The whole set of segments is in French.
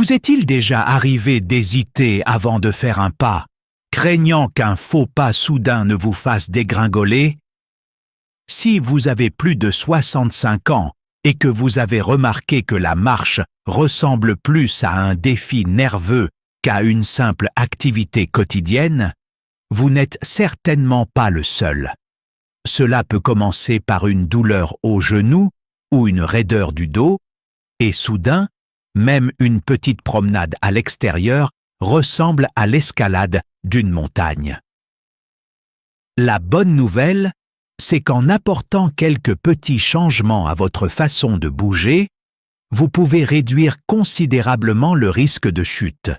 Vous est-il déjà arrivé d'hésiter avant de faire un pas, craignant qu'un faux pas soudain ne vous fasse dégringoler? Si vous avez plus de 65 ans et que vous avez remarqué que la marche ressemble plus à un défi nerveux qu'à une simple activité quotidienne, vous n'êtes certainement pas le seul. Cela peut commencer par une douleur au genou ou une raideur du dos, et soudain, même une petite promenade à l'extérieur ressemble à l'escalade d'une montagne. La bonne nouvelle, c'est qu'en apportant quelques petits changements à votre façon de bouger, vous pouvez réduire considérablement le risque de chute.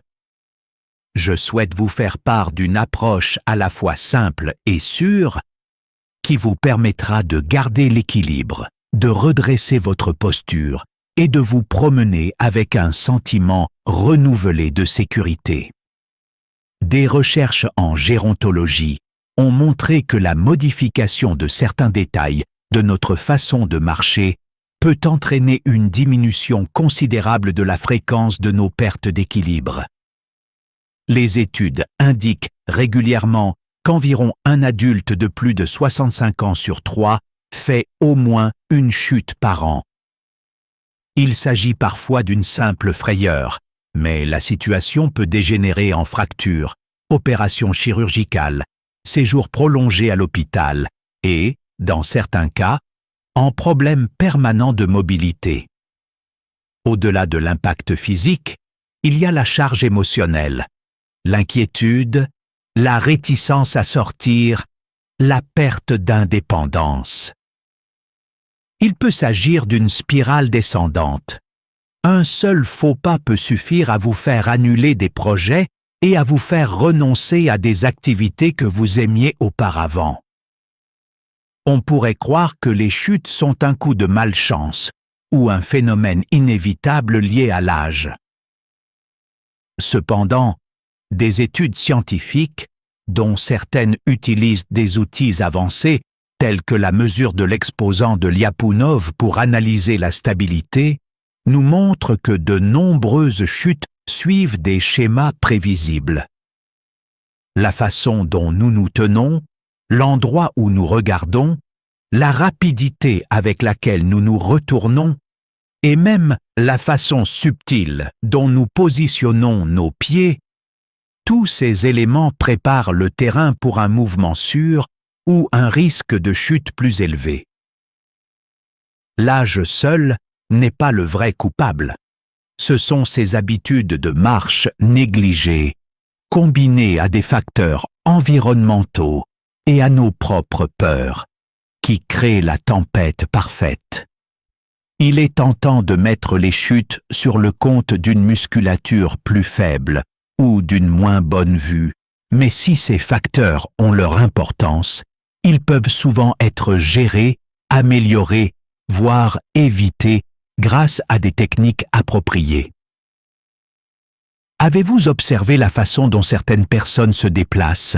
Je souhaite vous faire part d'une approche à la fois simple et sûre qui vous permettra de garder l'équilibre, de redresser votre posture et de vous promener avec un sentiment renouvelé de sécurité. Des recherches en gérontologie ont montré que la modification de certains détails de notre façon de marcher peut entraîner une diminution considérable de la fréquence de nos pertes d'équilibre. Les études indiquent régulièrement qu'environ un adulte de plus de 65 ans sur 3 fait au moins une chute par an. Il s'agit parfois d'une simple frayeur, mais la situation peut dégénérer en fracture, opération chirurgicale, séjour prolongé à l'hôpital et, dans certains cas, en problème permanent de mobilité. Au-delà de l'impact physique, il y a la charge émotionnelle, l'inquiétude, la réticence à sortir, la perte d'indépendance. Il peut s'agir d'une spirale descendante. Un seul faux pas peut suffire à vous faire annuler des projets et à vous faire renoncer à des activités que vous aimiez auparavant. On pourrait croire que les chutes sont un coup de malchance ou un phénomène inévitable lié à l'âge. Cependant, des études scientifiques, dont certaines utilisent des outils avancés tels que la mesure de l'exposant de Lyapunov pour analyser la stabilité, nous montrent que de nombreuses chutes suivent des schémas prévisibles. La façon dont nous nous tenons, l'endroit où nous regardons, la rapidité avec laquelle nous nous retournons, et même la façon subtile dont nous positionnons nos pieds, tous ces éléments préparent le terrain pour un mouvement sûr ou un risque de chute plus élevé. L'âge seul n'est pas le vrai coupable. Ce sont ces habitudes de marche négligées, combinées à des facteurs environnementaux et à nos propres peurs, qui créent la tempête parfaite. Il est tentant de mettre les chutes sur le compte d'une musculature plus faible ou d'une moins bonne vue, mais si ces facteurs ont leur importance, ils peuvent souvent être gérés, améliorés, voire évités grâce à des techniques appropriées. Avez-vous observé la façon dont certaines personnes se déplacent,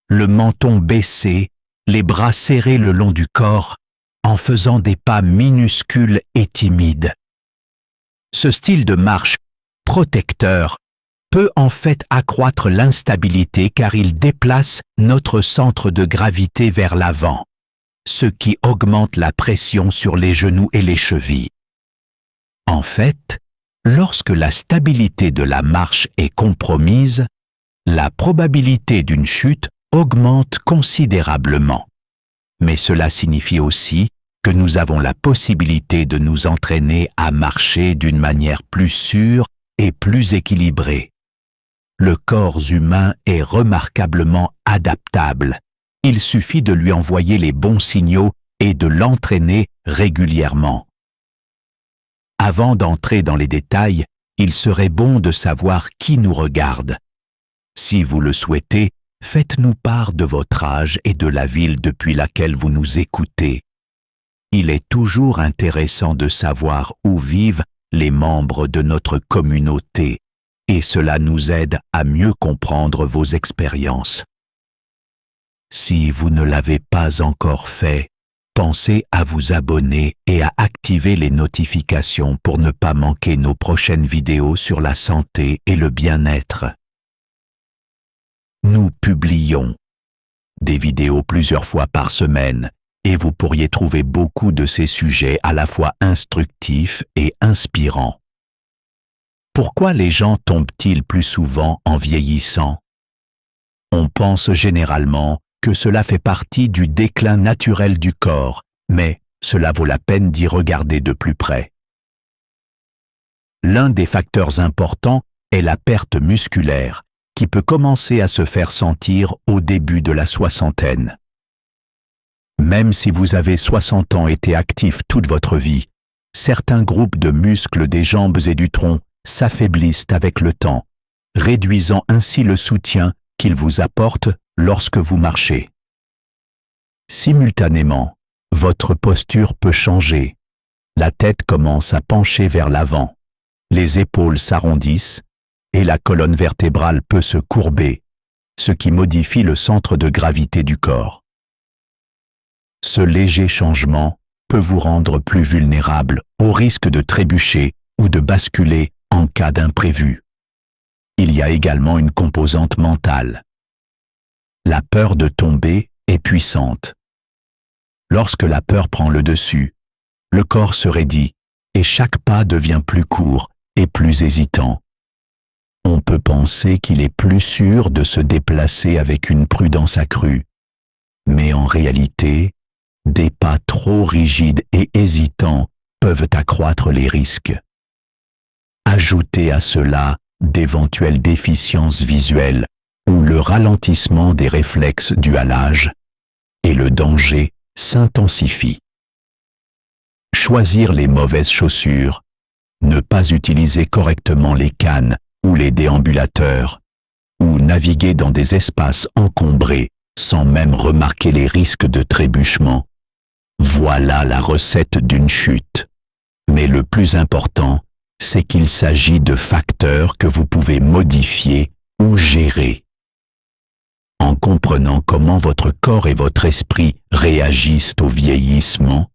le menton baissé, les bras serrés le long du corps, en faisant des pas minuscules et timides? Ce style de marche protecteur peut en fait accroître l'instabilité car il déplace notre centre de gravité vers l'avant, ce qui augmente la pression sur les genoux et les chevilles. En fait, lorsque la stabilité de la marche est compromise, la probabilité d'une chute augmente considérablement. Mais cela signifie aussi que nous avons la possibilité de nous entraîner à marcher d'une manière plus sûre et plus équilibrée. Le corps humain est remarquablement adaptable. Il suffit de lui envoyer les bons signaux et de l'entraîner régulièrement. Avant d'entrer dans les détails, il serait bon de savoir qui nous regarde. Si vous le souhaitez, faites-nous part de votre âge et de la ville depuis laquelle vous nous écoutez. Il est toujours intéressant de savoir où vivent les membres de notre communauté, et cela nous aide à mieux comprendre vos expériences. Si vous ne l'avez pas encore fait, Pensez à vous abonner et à activer les notifications pour ne pas manquer nos prochaines vidéos sur la santé et le bien-être. Nous publions des vidéos plusieurs fois par semaine et vous pourriez trouver beaucoup de ces sujets à la fois instructifs et inspirants. Pourquoi les gens tombent-ils plus souvent en vieillissant? On pense généralement que cela fait partie du déclin naturel du corps, mais cela vaut la peine d'y regarder de plus près. L'un des facteurs importants est la perte musculaire, qui peut commencer à se faire sentir au début de la soixantaine. Même si vous avez 60 ans et été actif toute votre vie, certains groupes de muscles des jambes et du tronc s'affaiblissent avec le temps, réduisant ainsi le soutien qu'ils vous apportent lorsque vous marchez. Simultanément, votre posture peut changer. La tête commence à pencher vers l'avant, les épaules s'arrondissent et la colonne vertébrale peut se courber, ce qui modifie le centre de gravité du corps. Ce léger changement peut vous rendre plus vulnérable au risque de trébucher ou de basculer en cas d'imprévu. Il y a également une composante mentale. La peur de tomber est puissante. Lorsque la peur prend le dessus, le corps se raidit et chaque pas devient plus court et plus hésitant. On peut penser qu'il est plus sûr de se déplacer avec une prudence accrue, mais en réalité, des pas trop rigides et hésitants peuvent accroître les risques. Ajoutez à cela d'éventuelles déficiences visuelles ou le ralentissement des réflexes dus à l'âge, et le danger s'intensifie. Choisir les mauvaises chaussures, ne pas utiliser correctement les cannes ou les déambulateurs, ou naviguer dans des espaces encombrés sans même remarquer les risques de trébuchement. Voilà la recette d'une chute. Mais le plus important, c'est qu'il s'agit de facteurs que vous pouvez modifier ou gérer. En comprenant comment votre corps et votre esprit réagissent au vieillissement,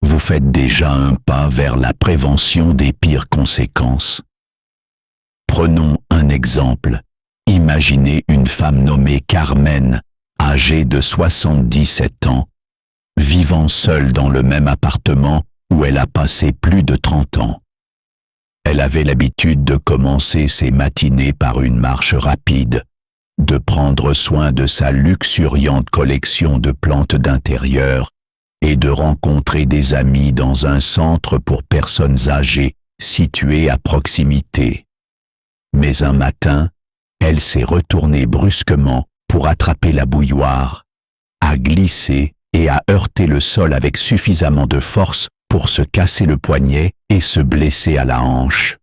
vous faites déjà un pas vers la prévention des pires conséquences. Prenons un exemple. Imaginez une femme nommée Carmen, âgée de 77 ans, vivant seule dans le même appartement où elle a passé plus de 30 ans. Elle avait l'habitude de commencer ses matinées par une marche rapide, de prendre soin de sa luxuriante collection de plantes d'intérieur et de rencontrer des amis dans un centre pour personnes âgées situé à proximité. Mais un matin, elle s'est retournée brusquement pour attraper la bouilloire, a glissé et a heurté le sol avec suffisamment de force pour se casser le poignet et se blesser à la hanche.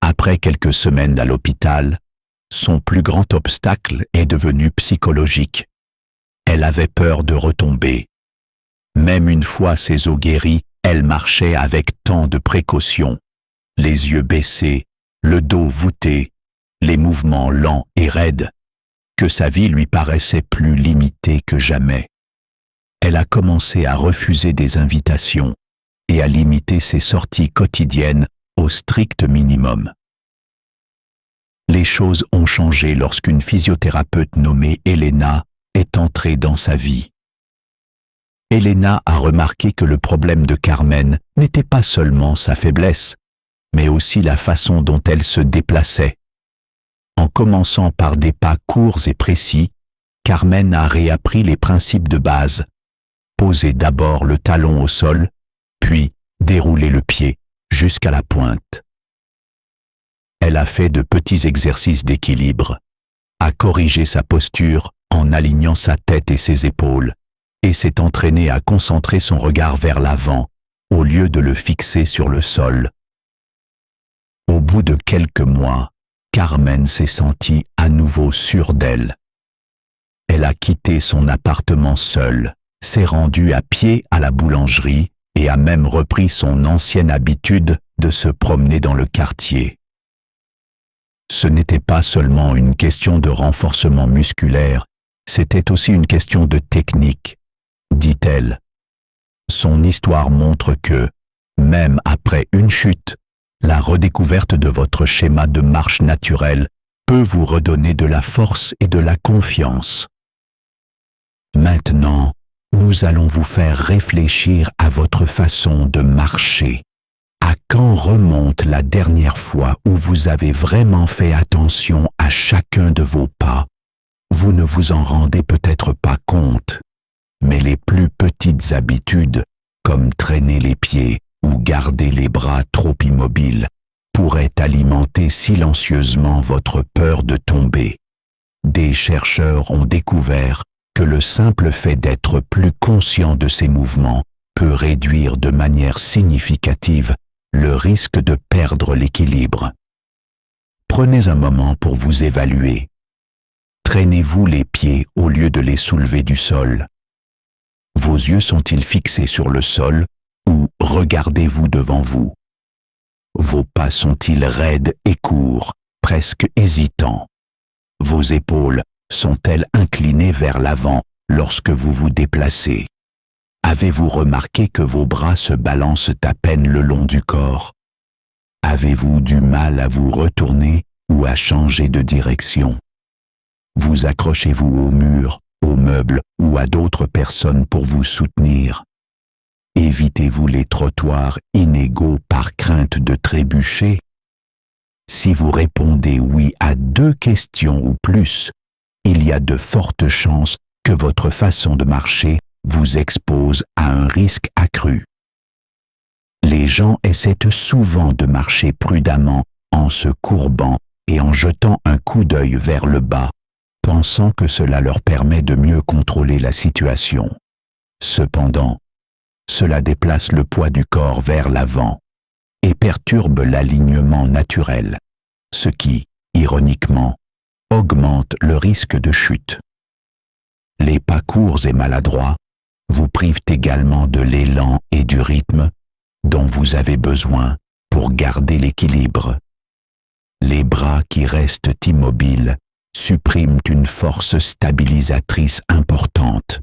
Après quelques semaines à l'hôpital, son plus grand obstacle est devenu psychologique. Elle avait peur de retomber. Même une fois ses os guéris, elle marchait avec tant de précaution, les yeux baissés, le dos voûté, les mouvements lents et raides, que sa vie lui paraissait plus limitée que jamais. Elle a commencé à refuser des invitations et à limiter ses sorties quotidiennes au strict minimum. Les choses ont changé lorsqu'une physiothérapeute nommée Elena est entrée dans sa vie. Elena a remarqué que le problème de Carmen n'était pas seulement sa faiblesse, mais aussi la façon dont elle se déplaçait. En commençant par des pas courts et précis, Carmen a réappris les principes de base. Poser d'abord le talon au sol, puis dérouler le pied jusqu'à la pointe. Elle a fait de petits exercices d'équilibre, a corrigé sa posture en alignant sa tête et ses épaules, et s'est entraînée à concentrer son regard vers l'avant, au lieu de le fixer sur le sol. Au bout de quelques mois, Carmen s'est sentie à nouveau sûre d'elle. Elle a quitté son appartement seule, s'est rendue à pied à la boulangerie et a même repris son ancienne habitude de se promener dans le quartier. Ce n'était pas seulement une question de renforcement musculaire, c'était aussi une question de technique, dit-elle. Son histoire montre que, même après une chute, la redécouverte de votre schéma de marche naturel peut vous redonner de la force et de la confiance. Maintenant, nous allons vous faire réfléchir à votre façon de marcher. À quand remonte la dernière fois où vous avez vraiment fait attention à chacun de vos pas? Vous ne vous en rendez peut-être pas compte, mais les plus petites habitudes, comme traîner les pieds ou garder les bras trop immobiles, pourraient alimenter silencieusement votre peur de tomber. Des chercheurs ont découvert que le simple fait d'être plus conscient de ces mouvements peut réduire de manière significative le risque de perdre l'équilibre. Prenez un moment pour vous évaluer. Traînez-vous les pieds au lieu de les soulever du sol? Vos yeux sont-ils fixés sur le sol ou regardez-vous devant vous? Vos pas sont-ils raides et courts, presque hésitants? Vos épaules sont-elles inclinées vers l'avant lorsque vous vous déplacez? Avez-vous remarqué que vos bras se balancent à peine le long du corps? Avez-vous du mal à vous retourner ou à changer de direction? Vous accrochez-vous au mur, aux meubles ou à d'autres personnes pour vous soutenir? Évitez-vous les trottoirs inégaux par crainte de trébucher? Si vous répondez oui à 2 questions ou plus, il y a de fortes chances que votre façon de marcher vous expose à un risque accru. Les gens essaient souvent de marcher prudemment en se courbant et en jetant un coup d'œil vers le bas, pensant que cela leur permet de mieux contrôler la situation. Cependant, cela déplace le poids du corps vers l'avant et perturbe l'alignement naturel, ce qui, ironiquement, augmente le risque de chute. Les pas courts et maladroits vous privent également de l'élan et du rythme dont vous avez besoin pour garder l'équilibre. Les bras qui restent immobiles suppriment une force stabilisatrice importante.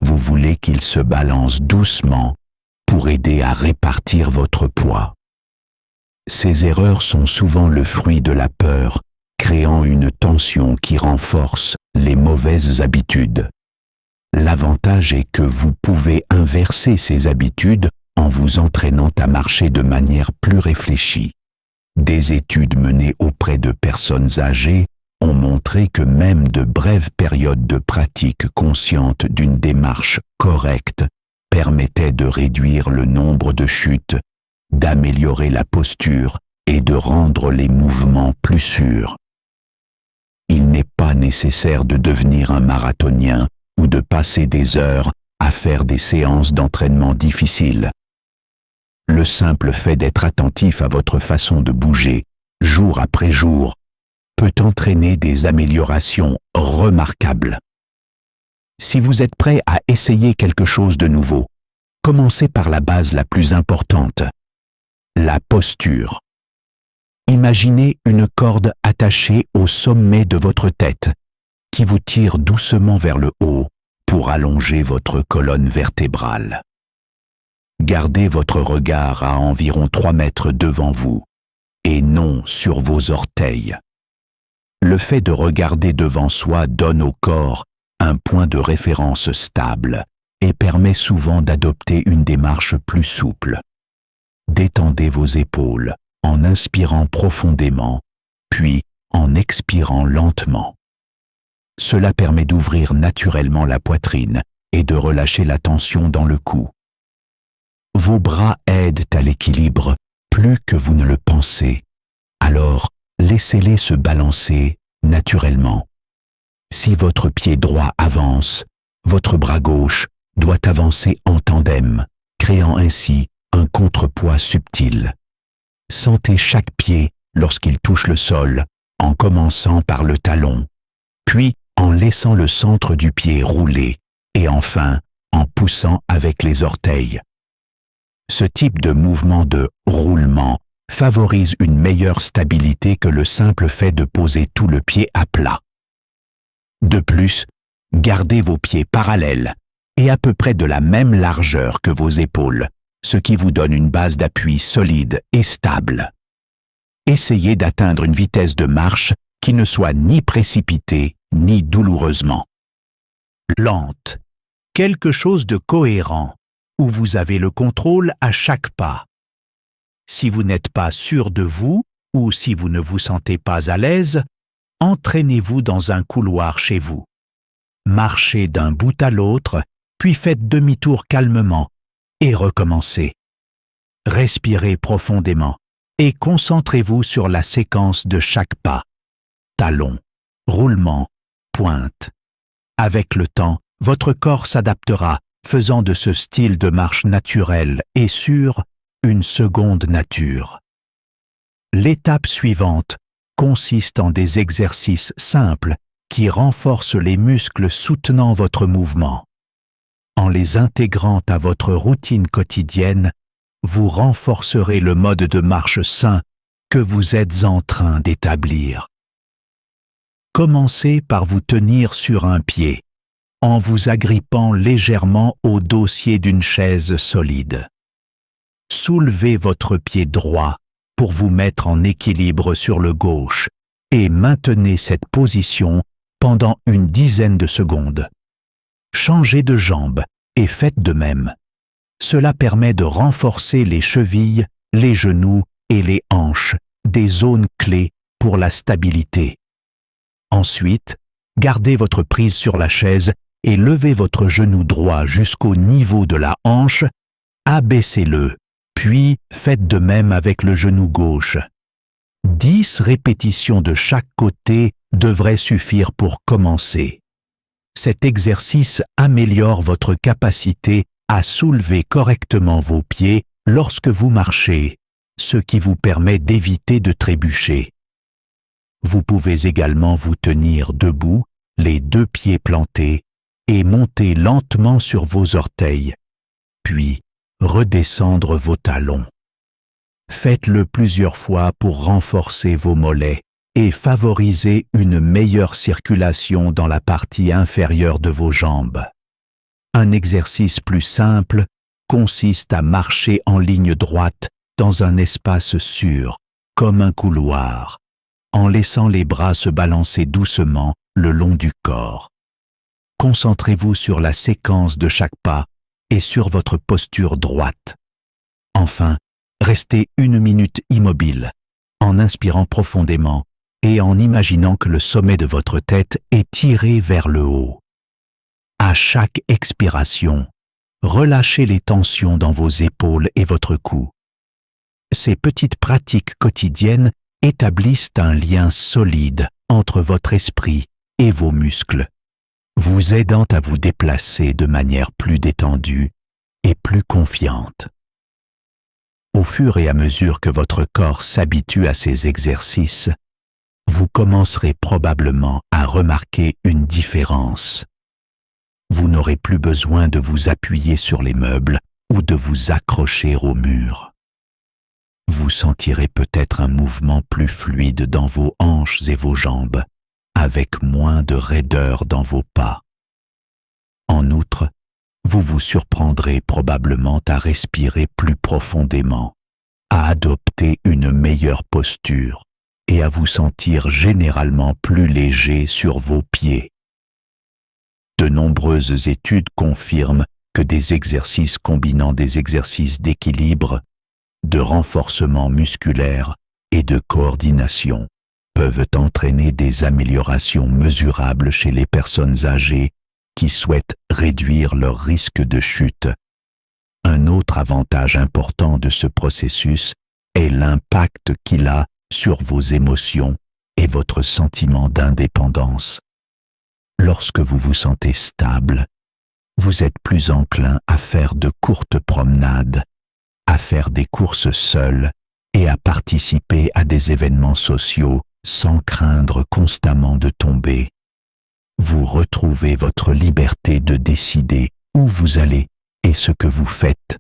Vous voulez qu'ils se balancent doucement pour aider à répartir votre poids. Ces erreurs sont souvent le fruit de la peur, créant une tension qui renforce les mauvaises habitudes. L'avantage est que vous pouvez inverser ces habitudes en vous entraînant à marcher de manière plus réfléchie. Des études menées auprès de personnes âgées ont montré que même de brèves périodes de pratique consciente d'une démarche correcte permettaient de réduire le nombre de chutes, d'améliorer la posture et de rendre les mouvements plus sûrs. Il n'est pas nécessaire de devenir un marathonien ou de passer des heures à faire des séances d'entraînement difficiles. Le simple fait d'être attentif à votre façon de bouger, jour après jour, peut entraîner des améliorations remarquables. Si vous êtes prêt à essayer quelque chose de nouveau, commencez par la base la plus importante, la posture. Imaginez une corde attachée au sommet de votre tête, qui vous tire doucement vers le haut pour allonger votre colonne vertébrale. Gardez votre regard à environ 3 mètres devant vous, et non sur vos orteils. Le fait de regarder devant soi donne au corps un point de référence stable et permet souvent d'adopter une démarche plus souple. Détendez vos épaules en inspirant profondément, puis en expirant lentement. Cela permet d'ouvrir naturellement la poitrine et de relâcher la tension dans le cou. Vos bras aident à l'équilibre plus que vous ne le pensez, alors laissez-les se balancer naturellement. Si votre pied droit avance, votre bras gauche doit avancer en tandem, créant ainsi un contrepoids subtil. Sentez chaque pied lorsqu'il touche le sol, en commençant par le talon, puis en laissant le centre du pied rouler, et enfin en poussant avec les orteils. Ce type de mouvement de roulement favorise une meilleure stabilité que le simple fait de poser tout le pied à plat. De plus, gardez vos pieds parallèles et à peu près de la même largeur que vos épaules, ce qui vous donne une base d'appui solide et stable. Essayez d'atteindre une vitesse de marche qui ne soit ni précipitée ni douloureusement lente. Quelque chose de cohérent, où vous avez le contrôle à chaque pas. Si vous n'êtes pas sûr de vous, ou si vous ne vous sentez pas à l'aise, entraînez-vous dans un couloir chez vous. Marchez d'un bout à l'autre, puis faites demi-tour calmement, et recommencez. Respirez profondément, et concentrez-vous sur la séquence de chaque pas. Talon, roulement, pointe. Avec le temps, votre corps s'adaptera, faisant de ce style de marche naturel et sûr une seconde nature. L'étape suivante consiste en des exercices simples qui renforcent les muscles soutenant votre mouvement. En les intégrant à votre routine quotidienne, vous renforcerez le mode de marche sain que vous êtes en train d'établir. Commencez par vous tenir sur un pied, en vous agrippant légèrement au dossier d'une chaise solide. Soulevez votre pied droit pour vous mettre en équilibre sur le gauche et maintenez cette position pendant une dizaine de secondes. Changez de jambe et faites de même. Cela permet de renforcer les chevilles, les genoux et les hanches, des zones clés pour la stabilité. Ensuite, gardez votre prise sur la chaise et levez votre genou droit jusqu'au niveau de la hanche, abaissez-le, puis faites de même avec le genou gauche. 10 répétitions de chaque côté devraient suffire pour commencer. Cet exercice améliore votre capacité à soulever correctement vos pieds lorsque vous marchez, ce qui vous permet d'éviter de trébucher. Vous pouvez également vous tenir debout, les 2 pieds plantés, et monter lentement sur vos orteils, puis redescendre vos talons. Faites-le plusieurs fois pour renforcer vos mollets et favoriser une meilleure circulation dans la partie inférieure de vos jambes. Un exercice plus simple consiste à marcher en ligne droite dans un espace sûr, comme un couloir, en laissant les bras se balancer doucement le long du corps. Concentrez-vous sur la séquence de chaque pas et sur votre posture droite. Enfin, restez 1 minute immobile, en inspirant profondément et en imaginant que le sommet de votre tête est tiré vers le haut. À chaque expiration, relâchez les tensions dans vos épaules et votre cou. Ces petites pratiques quotidiennes établissent un lien solide entre votre esprit et vos muscles, vous aidant à vous déplacer de manière plus détendue et plus confiante. Au fur et à mesure que votre corps s'habitue à ces exercices, vous commencerez probablement à remarquer une différence. Vous n'aurez plus besoin de vous appuyer sur les meubles ou de vous accrocher au mur. Vous sentirez peut-être un mouvement plus fluide dans vos hanches et vos jambes, avec moins de raideur dans vos pas. En outre, vous vous surprendrez probablement à respirer plus profondément, à adopter une meilleure posture et à vous sentir généralement plus léger sur vos pieds. De nombreuses études confirment que des exercices combinant des exercices d'équilibre, de renforcement musculaire et de coordination peuvent entraîner des améliorations mesurables chez les personnes âgées qui souhaitent réduire leur risque de chute. Un autre avantage important de ce processus est l'impact qu'il a sur vos émotions et votre sentiment d'indépendance. Lorsque vous vous sentez stable, vous êtes plus enclin à faire de courtes promenades, à faire des courses seul et à participer à des événements sociaux sans craindre constamment de tomber. Vous retrouvez votre liberté de décider où vous allez et ce que vous faites,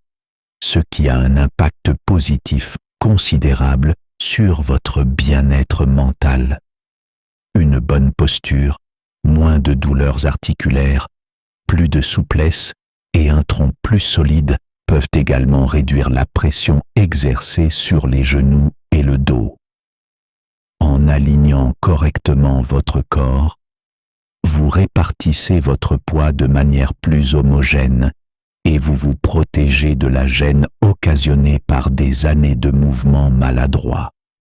ce qui a un impact positif considérable sur votre bien-être mental. Une bonne posture, moins de douleurs articulaires, plus de souplesse et un tronc plus solide peuvent également réduire la pression exercée sur les genoux et le dos. En alignant correctement votre corps, vous répartissez votre poids de manière plus homogène et vous vous protégez de la gêne occasionnée par des années de mouvements maladroits.